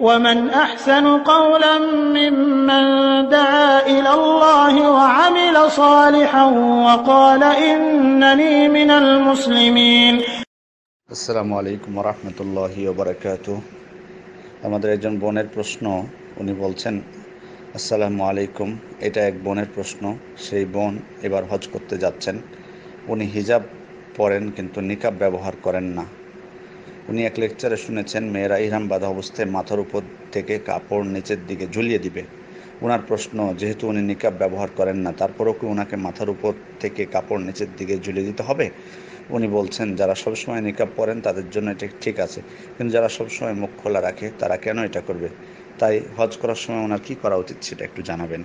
ومن أحسن قولا ممن دعا إلى الله وعمل صالحا وقال إنني من المسلمين. আসসালামু আলাইকুম ওয়া রাহমাতুল্লাহি ওয়া বারাকাতুহু। আমাদের একজন বোনের প্রশ্ন, উনি বলছেন, আসসালামু আলাইকুম, এটা এক বোনের প্রশ্ন। সেই বোন এবার হজ করতে যাচ্ছেন। উনি হিজাব পরেন কিন্তু নিকাব ব্যবহার করেন না। উনি এক লেকচারে শুনেছেন মেয়েরা ইহরাম বাঁধা অবস্থায় মাথার উপর থেকে কাপড় নিচের দিকে ঝুলিয়ে দিবে। ওনার প্রশ্ন, যেহেতু উনি নিকাব ব্যবহার করেন না, তারপরেও কি ওনাকে মাথার উপর থেকে কাপড় নিচের দিকে ঝুলিয়ে দিতে হবে? উনি বলছেন, যারা সবসময় নিকাব পরেন তাদের জন্য এটা ঠিক আছে, কিন্তু যারা সবসময় মুখ খোলা রাখে তারা কেন এটা করবে? তাই হজ করার সময় ওনার কী করা উচিত সেটা একটু জানাবেন।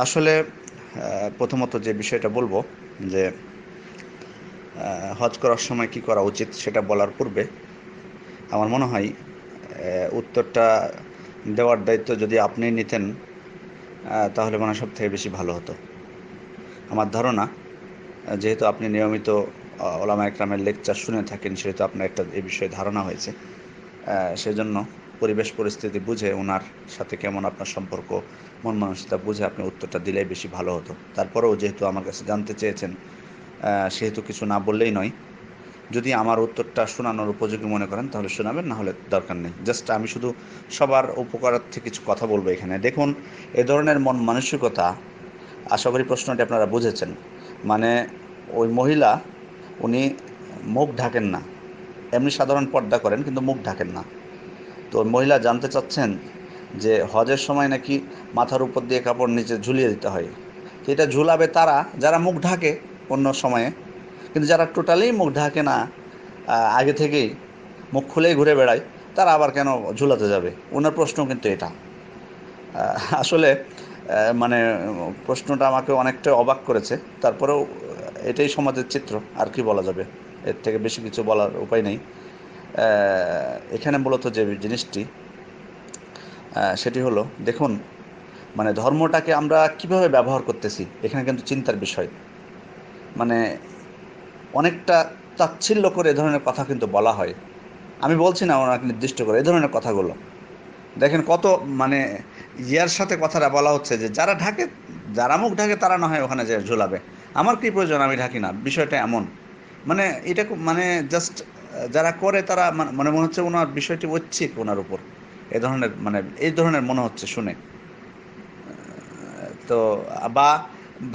আসলে প্রথমত যে বিষয়টা বলবো যে হজ করার সময় কি করা উচিত সেটা বলার পূর্বে আমার মনে হয় উত্তরটা দেওয়ার দায়িত্ব যদি আপনি নিতেন তাহলে মনে হয় সব থেকে বেশি ভালো হতো। আমার ধারণা, যেহেতু আপনি নিয়মিত ওলামা একরামের লেকচার শুনে থাকেন, সেহেতু আপনার একটা এই বিষয়ে ধারণা হয়েছে। সেজন্য পরিবেশ পরিস্থিতি বুঝে ওনার সাথে কেমন আপনার সম্পর্ক, মন মানসিকতা বুঝে আপনি উত্তরটা দিলেই বেশি ভালো হতো। তারপরেও যেহেতু আমার কাছে জানতে চেয়েছেন, সেহেতু কিছু না বললেই নয়। যদি আমার উত্তরটা শোনানোর উপযোগী মনে করেন তাহলে শোনাবেন, না হলে দরকার নেই। জাস্ট আমি শুধু সবার উপকারার্থে কিছু কথা বলবো এখানে। দেখুন, এ ধরনের মন মানসিকতা, আশা করি প্রশ্নটি আপনারা বুঝেছেন। মানে ওই মহিলা, উনি মুখ ঢাকেন না, এমনি সাধারণ পর্দা করেন কিন্তু মুখ ঢাকেন না। তো মহিলা জানতে চাচ্ছেন যে হজের সময় নাকি মাথার উপর দিয়ে কাপড় নিচে ঝুলিয়ে দিতে হয়। তো এটা ঝুলাবে তারা যারা মুখ ঢাকে অন্য সময়ে, কিন্তু যারা টোটালি মুখ ঢাকে না, আগে থেকেই মুখ খুলেই ঘুরে বেড়ায়, তারা আবার কেন ঝুলাতে যাবে? ওনার প্রশ্ন কিন্তু এটা। আসলে মানে প্রশ্নটা আমাকে অনেকটা অবাক করেছে। তারপরেও এটাই সমাজের চিত্র, আর কি বলা যাবে? এর থেকে বেশি কিছু বলার উপায় নেই। এখানে মূলত যে জিনিসটি, সেটি হলো, দেখুন, মানে ধর্মটাকে আমরা কিভাবে ব্যবহার করতেছি এখানে কিন্তু চিন্তার বিষয়। মানে অনেকটা তাচ্ছিল্য করে এ ধরনের কথা কিন্তু বলা হয়। আমি বলছি না ওনাকে নির্দিষ্ট করে, এ ধরনের কথাগুলো দেখেন কত মানে ইয়ার সাথে কথাটা বলা হচ্ছে যে যারা ঢাকে, যারা মুখ ঢাকে তারা না হয় ওখানে যে ঝুলাবে। আমার কি প্রয়োজন, আমি ঢাকি না, বিষয়টা এমন। মানে এটা মানে জাস্ট যারা করে তারা মানে মনে হচ্ছে ওনার বিষয়টি ঐচ্ছিক ওনার উপর, এ ধরনের মানে এই ধরনের মনে হচ্ছে শুনে। তো বা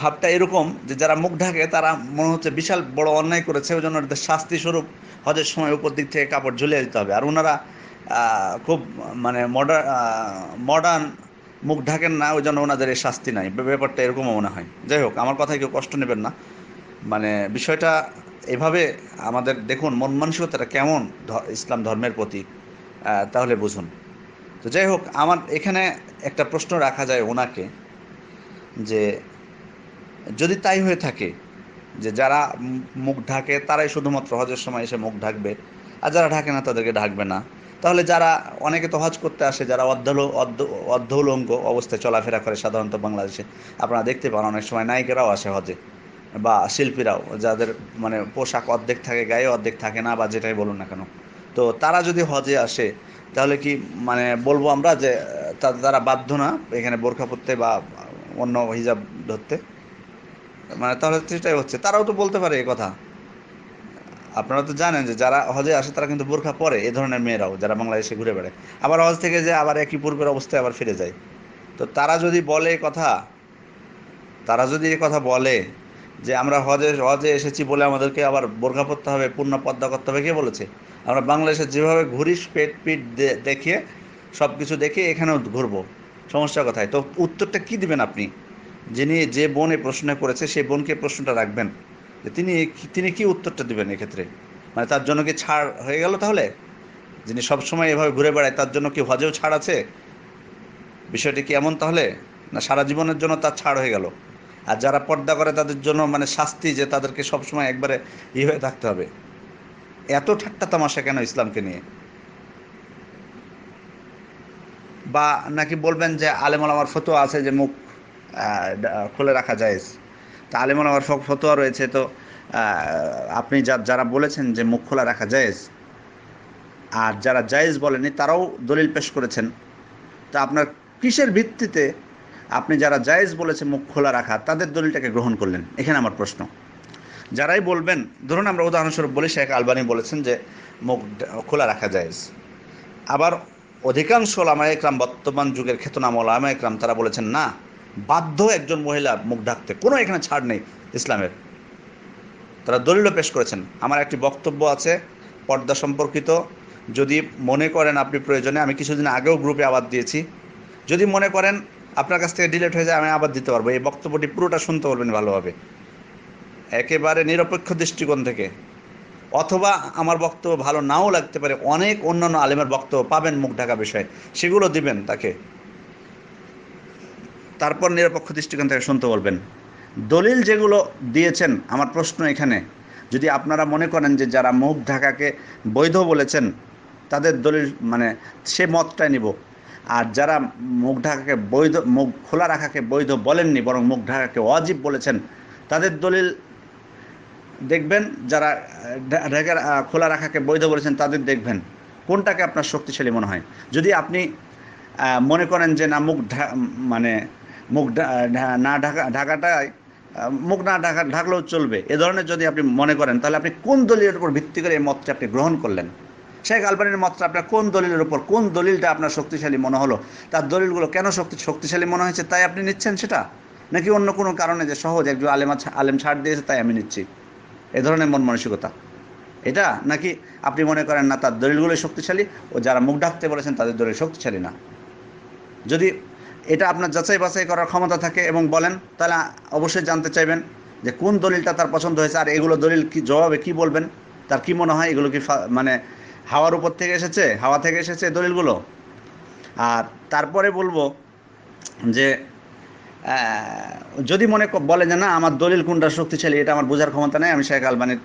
ভাবটা এরকম যে যারা মুখ ঢাকে তারা মনে হচ্ছে বিশাল বড় অন্যায় করেছে, ওই জন্য ওদের শাস্তি স্বরূপ হজের সময় উপর দিক থেকে কাপড় ঝুলিয়ে দিতে হবে। আর ওনারা খুব মানে মডার্ন, মুখ ঢাকেন না, ওই জন্য ওনাদের এই শাস্তি নাই। ব্যাপারটা এরকমও মনে হয়। যাই হোক, আমার কথায় কেউ কষ্ট নেবেন না। মানে বিষয়টা এভাবে আমাদের দেখুন মন মানসিকতাটা কেমন ইসলাম ধর্মের প্রতি, তাহলে বুঝুন। তো যাই হোক, আমার এখানে একটা প্রশ্ন রাখা যায় ওনাকে, যে যদি তাই হয়ে থাকে যে যারা মুখ ঢাকে তারাই শুধুমাত্র হজের সময় এসে মুখ ঢাকবে, আর যারা ঢাকে না তাদেরকে ঢাকবে না, তাহলে যারা অনেকে তো হজ করতে আসে যারা অর্ধ উলঙ্গ অবস্থায় চলাফেরা করে সাধারণত বাংলাদেশে, আপনারা দেখতে পান অনেক সময় নায়িকারাও আসে হজে, বা শিল্পীরাও, যাদের মানে পোশাক অর্ধেক থাকে গায়ে অর্ধেক থাকে না, বা যেটাই বলুন না কেন। তো তারা যদি হজে আসে তাহলে কি মানে বলবো আমরা যে তারা বাধ্য না এখানে বোরখা পরতে বা অন্য হিজাব ধরতে? মানে তাহলে সেটাই হচ্ছে, তারাও তো বলতে পারে এ কথা। আপনারা তো জানেন যে যারা হজে আসে তারা কিন্তু বোরখা পরে, এ ধরনের মেয়েরাও যারা বাংলাদেশে ঘুরে বেড়ায়, আবার হজ থেকে যে আবার একই পূর্বের অবস্থায় আবার ফিরে যায়। তো তারা যদি বলে কথা, তারা যদি এ কথা বলে যে আমরা হজে হজে এসেছি বলে আমাদেরকে আবার বোরখা পরতে হবে, পূর্ণ পর্দা করতে হবে, কে বলেছে? আমরা বাংলাদেশে যেভাবে ঘুরি পেট পিট দেখিয়ে সব কিছু দেখে এখানেও ঘুরবো, সমস্যা কোথায়? তো উত্তরটা কি দিবেন আপনি? যে বোন এই প্রশ্ন করেছে সেই বোনকে প্রশ্নটা রাখবেন যে তিনি কি উত্তরটা দিবেন এক্ষেত্রে। মানে তার জন্য কি ছাড় হয়ে গেল তাহলে? যিনি সবসময় এভাবে ঘুরে বেড়ায় তার জন্য কি হজেও ছাড় আছে? বিষয়টি কি এমন তাহলে? না সারা জীবনের জন্য তার ছাড় হয়ে গেল? আর যারা পর্দা করে তাদের জন্য মানে শাস্তি, যে তাদেরকে সবসময় একবারে হয়ে থাকতে হবে? এত ঠাট্টা তামাশা কেন ইসলামকে নিয়ে? বা নাকি বলবেন যে আলেম ওলামার ফতোয়া আছে যে মুখ খুলে রাখা জায়েজ? তা আলেম ওলামার ফতোয়া রয়েছে, তো আপনি যারা বলেছেন যে মুখ খোলা রাখা জায়েজ, আর যারা জায়েজ বলেনি তারাও দলিল পেশ করেছেন। তা আপনার কিসের ভিত্তিতে আপনি যারা জায়েজ বলেছে মুখ খোলা রাখা তাদের দলিলটাকে গ্রহণ করলেন? এখানে আমার প্রশ্ন। যারাই বলবেন, ধরুন আমরা উদাহরণস্বরূপ বলি, শেখ আলবানী বলেছেন যে মুখ খোলা রাখা জায়েজ। আবার অধিকাংশ ওলামায়ে ইকরাম, বর্তমান যুগের খ্যাতনামা ওলামায়ে ইকরাম, তারা বলেছেন না, বাধ্য একজন মহিলা মুখ ঢাকতে, কোনো এখানে ছাড় নেই ইসলামের। তারা দলিলও পেশ করেছেন। আমার একটি বক্তব্য আছে পর্দা সম্পর্কিত, যদি মনে করেন আপনি প্রয়োজনে, আমি কিছুদিন আগেও গ্রুপে আবার দিয়েছি, যদি মনে করেন আপনার কাছ থেকে ডিলিট হয়ে যায় আমি আবার দিতে পারবো। এই বক্তব্যটি পুরোটা শুনতে পারবেন ভালোভাবে, একেবারে নিরপেক্ষ দৃষ্টিকোণ থেকে। অথবা আমার বক্তব্য ভালো নাও লাগতে পারে, অনেক অন্যান্য আলেমের বক্তব্য পাবেন মুখ ঢাকা বিষয়ে, সেগুলো দিবেন তাকে, তারপর নিরপেক্ষ দৃষ্টিকোণ থেকে শুনতে বলবেন। দলিল যেগুলো দিয়েছেন, আমার প্রশ্ন এখানে, যদি আপনারা মনে করেন যে যারা মুখ ঢাকাকে বৈধ বলেছেন তাদের দলিল মানে সে মতটাই নিব, আর যারা মুখ ঢাকাকে বৈধ, মুখ খোলা রাখাকে বৈধ বলেননি বরং মুখ ঢাকাকে ওয়াজিব বলেছেন তাদের দলিল দেখবেন। যারা ঢাকা খোলা রাখাকে বৈধ বলেছেন তাদের দেখবেন কোনটাকে আপনার শক্তিশালী মনে হয়। যদি আপনি মনে করেন যে না মানে মুখ না ঢাকাটাই, মুখ না ঢাকলেও চলবে, এ ধরনের যদি আপনি মনে করেন, তাহলে আপনি কোন দলিলের উপর ভিত্তি করে এই মতটা আপনি গ্রহণ করলেন? শেখ আলবানীর মতটা আপনার কোন দলিলের উপর, কোন দলিলটা আপনার শক্তিশালী মনে হলো, তার দলিলগুলো কেন শক্তিশালী মনে হয়েছে তাই আপনি নিচ্ছেন সেটা, নাকি অন্য কোনো কারণে যে সহজ একজন আলেম ছাড় দিয়েছে তাই আমি নিচ্ছি, এ ধরনের মন মানসিকতা এটা? নাকি আপনি মনে করেন না তার দলিলগুলোই শক্তিশালী ও যারা মুখ ঢাকতে বলেছেন তাদের দলিল শক্তিশালী না? যদি এটা আপনার যাচাই বাছাই করার ক্ষমতা থাকে এবং বলেন, তাহলে অবশ্যই জানতে চাইবেন যে কোন দলিলটা তার পছন্দ হয়েছে, আর এগুলো দলিল কি জবাবে কি বলবেন, তার কি মনে হয় এগুলো কি মানে হাওয়ার উপর থেকে এসেছে, হাওয়া থেকে এসেছে দলিলগুলো? আর তারপরে বলবো যে যদি বলে যে না আমার দলিল কোনটা শক্তিশালী এটা আমার বোঝার ক্ষমতা নেই, আমি শেখ আলবানী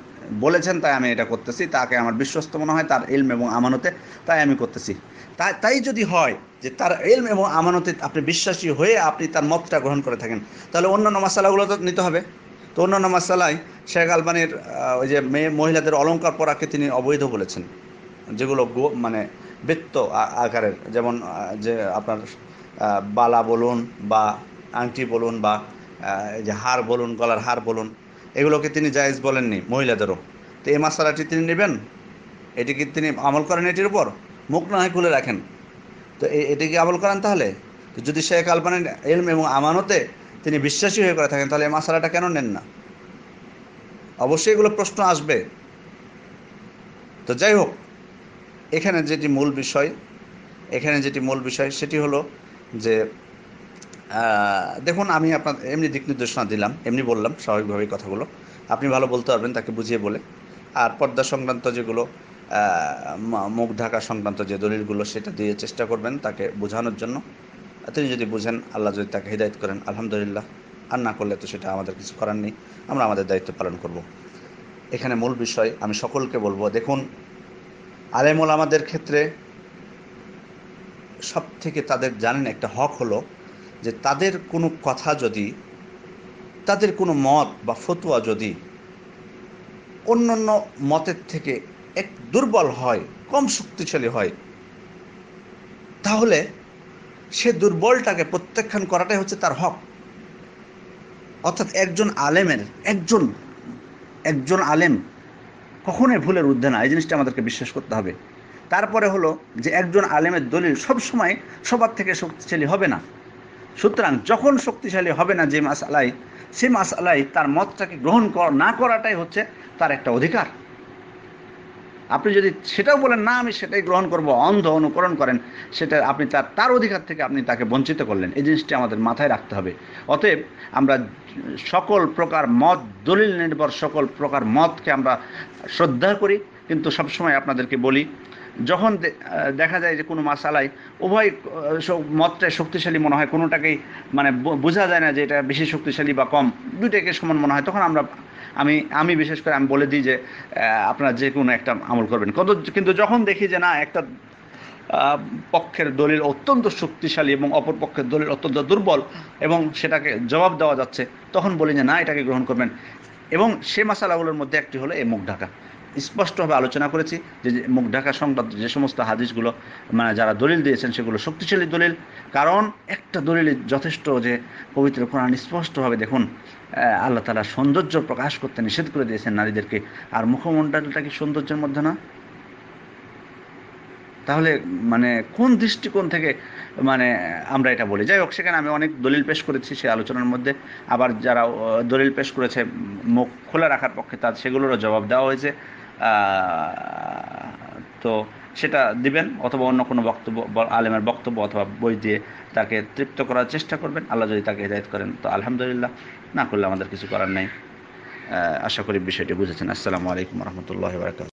বলেছেন তাই আমি এটা করতেছি, তাকে আমার বিশ্বস্ত মনে হয় তার ইলম এবং আমানতে, তাই আমি করতেছি, তাই যদি হয় যে তার ইলম এবং আমানতে আপনি বিশ্বাসী হয়ে আপনি তার মতটা গ্রহণ করে থাকেন, তাহলে অন্যান্য মাসালাগুলো তো নিতে হবে। তো অন্যান্য মাসালায় শেখ আলবানীর ওই যে মহিলাদের অলঙ্কার পরাকে তিনি অবৈধ বলেছেন, যেগুলো মানে বৃত্ত আকারের, যেমন যে আপনার বালা বলুন বা আংটি বলুন বা যে হার বলুন, গলার হার বলুন, এগুলোকে তিনি জায়েজ বলেননি মহিলাদেরও। তো এই মাসালাটি তিনি নেবেন, এটি কি তিনি আমল করেন এটির উপর? মুখ না হয় খুলে রাখেন, তো এটি কি আমল করেন? তাহলে তো যদি শেখ আলবানীর ইলম এবং আমানতে তিনি বিশ্বাসী হয়ে করে থাকেন, তাহলে এই মাসালাটা কেন নেন না? অবশ্যই এগুলো প্রশ্ন আসবে। তো যাই হোক, এখানে যেটি মূল বিষয় সেটি হলো যে দেখুন, আমি আপনার এমনি দিক নির্দেশনা দিলাম, এমনি বললাম স্বাভাবিকভাবেই কথাগুলো, আপনি ভালো বলতে পারবেন তাকে বুঝিয়ে বলে। আর পর্দা সংক্রান্ত যেগুলো মুখ ঢাকা সংক্রান্ত যে দলিলগুলো সেটা দিয়ে চেষ্টা করবেন তাকে বোঝানোর জন্য। তিনি যদি বুঝেন, আল্লাহ যদি তাকে হিদায়াত করেন আলহামদুলিল্লাহ, আর না করলে তো সেটা আমাদের কিছু করার নেই, আমরা আমাদের দায়িত্ব পালন করব। এখানে মূল বিষয় আমি সকলকে বলবো, দেখুন আলেম ওলামাদের ক্ষেত্রে সব থেকে তাদের জানেন একটা হক হলো যে তাদের কোনো কথা যদি, তাদের কোনো মত বা ফতোয়া যদি অন্যান্য মতের থেকে এক দুর্বল হয়, কম শক্তিশালী হয়, তাহলে সে দুর্বলটাকে প্রত্যাখ্যান করাটাই হচ্ছে তার হক। অর্থাৎ একজন আলেম কখনোই ভুলের ঊর্ধ্বে না, এই জিনিসটা আমাদেরকে বিশ্বাস করতে হবে। তারপরে হলো যে একজন আলেমের দলিল সবসময় সবার থেকে শক্তিশালী হবে না। সুতরাং যখন শক্তিশালী হবে না যে মাসআলায়, সে মাসআলায় তার মতটাকে গ্রহণ না করাটাই হচ্ছে তার একটা অধিকার। আপনি যদি সেটাও বলেন না আমি সেটাই গ্রহণ করব, অন্ধ অনুকরণ করেন, সেটা আপনি তার অধিকার থেকে আপনি তাকে বঞ্চিত করলেন। এই জিনিসটি আমাদের মাথায় রাখতে হবে। অতএব আমরা সকল প্রকার মত, দলিল নির্ভর সকল প্রকার মতকে আমরা শ্রদ্ধা করি, কিন্তু সবসময় আপনাদেরকে বলি যখন দেখা যায় যে কোনো মাসালায় উভয় মতটাই শক্তিশালী মনে হয়, কোনোটাকেই মানে বোঝা যায় না যে এটা বেশি শক্তিশালী বা কম, দুইটাকে সমান মনে হয়, তখন আমি বিশেষ করে আমি বলে দিই যে আপনারা যে কোনো একটা আমল করবেন। কিন্তু যখন দেখি যে না একটা পক্ষের দলিল অত্যন্ত শক্তিশালী এবং অপর পক্ষের দলিল অত্যন্ত দুর্বল এবং সেটাকে জবাব দেওয়া যাচ্ছে, তখন বলি যে না এটাকে গ্রহণ করবেন। এবং সে মাসালাগুলোর মধ্যে একটি হলো এই মুখ ঢাকা। স্পষ্টভাবে আলোচনা করেছি যে মুখ ঢাকা সংক্রান্ত যে সমস্ত হাদিসগুলো মানে যারা দলিল দিয়েছেন সেগুলো শক্তিশালী দলিল। কারণ একটা দলিল যথেষ্ট, যে পবিত্র কোরআন স্পষ্টভাবে দেখুন আল্লাহ তাআলা সৌন্দর্য প্রকাশ করতে নিষেধ করে দিয়েছেন নারীদেরকে, আর মুখমণ্ডলটা কি সৌন্দর্যের মধ্যে না? তাহলে মানে কোন দৃষ্টিকোণ থেকে মানে আমরা এটা বলি? যাই হোক, সেখানে আমি অনেক দলিল পেশ করেছি সেই আলোচনার মধ্যে। আবার যারা দলিল পেশ করেছে মুখ খোলা রাখার পক্ষে, তার সেগুলোরও জবাব দেওয়া হয়েছে। তো সেটা দিবেন, অথবা অন্য কোনো বক্তব্য, আলেমের বক্তব্য অথবা বই দিয়ে তাকে তৃপ্ত করার চেষ্টা করবেন। আল্লাহ যদি তাকে হিদায়াত করেন তো আলহামদুলিল্লাহ, না করলে আমাদের কিছু করার নেই। আশা করি বিষয়টি বুঝেছেন। আসসালামু আলাইকুম রহমতুল্লাহ বারাকাতুহু।